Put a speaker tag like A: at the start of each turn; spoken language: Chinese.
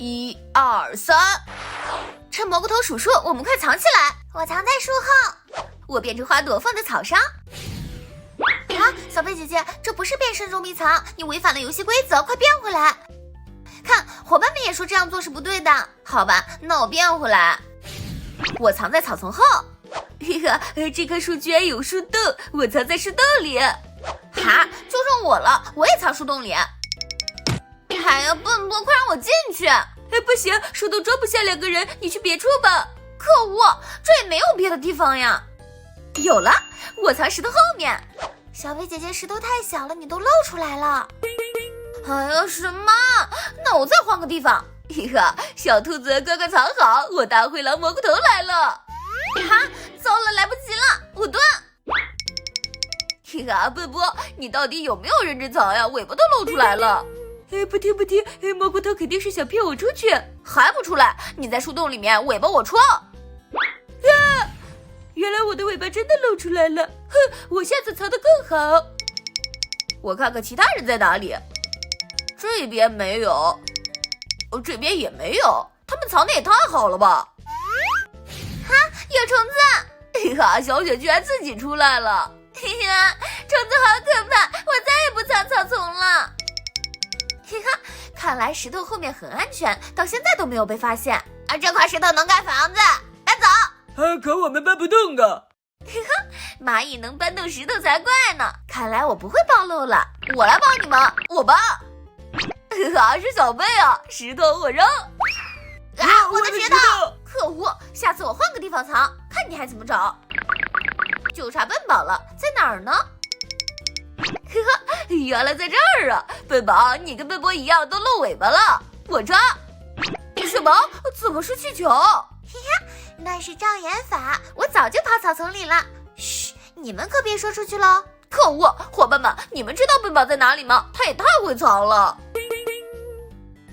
A: 1、2、3，趁蘑菇头数数，我们快藏起来。
B: 我藏在树后，
A: 我变成花朵放在草上。
B: 啊，小贝姐姐，这不是变身捉迷藏，你违反了游戏规则，快变回来！
A: 看，伙伴们也说这样做是不对的。好吧，那我变回来。我藏在草丛后。嘿呵，这棵树居然有树洞，我藏在树洞里。哈，就剩我了，我也藏树洞里。哎呀，笨笨，快让我进去！不行，树洞装不下2个人，你去别处吧。可恶，这也没有别的地方呀。有了，我藏石头后面。
B: 小贝姐姐，石头太小了，你都露出来了。
A: 哎呀，什么？那我再换个地方。嘿呵，小兔子乖乖藏好，我大灰狼蘑菇头来了。哈，糟了，来不及了，我蹲。嘿呵，笨波，你到底有没有认真藏呀？尾巴都露出来了。不听，蘑菇头肯定是想骗我出去，还不出来？你在树洞里面，尾巴我戳。原来我的尾巴真的露出来了，哼，我下次藏得更好。我看看其他人在哪里，这边没有，这边也没有，他们藏的也太好了吧！哈，有虫子！嘿哈，小雪居然自己出来了！嘿呀，虫子好可怕，我再也不藏草丛了。嘿哈，看来石头后面很安全，到现在都没有被发现。这块石头能盖房子，搬走。
C: 可我们搬不动啊！
A: 蚂蚁能搬动石头才怪呢，看来我不会暴露了。我来帮你们，我搬。是小贝啊，石头我扔。
B: 我的石头！
A: 可恶，下次我换个地方藏，看你还怎么找。就差笨宝了，在哪儿呢？原来在这儿啊！笨宝，你跟笨波一样都露尾巴了，我抓。什么？怎么是气球？
B: 那是障眼法，我早就跑草丛里了。嘘，你们可别说出去喽。
A: 可恶，伙伴们，你们知道笨宝在哪里吗？他也太会藏了。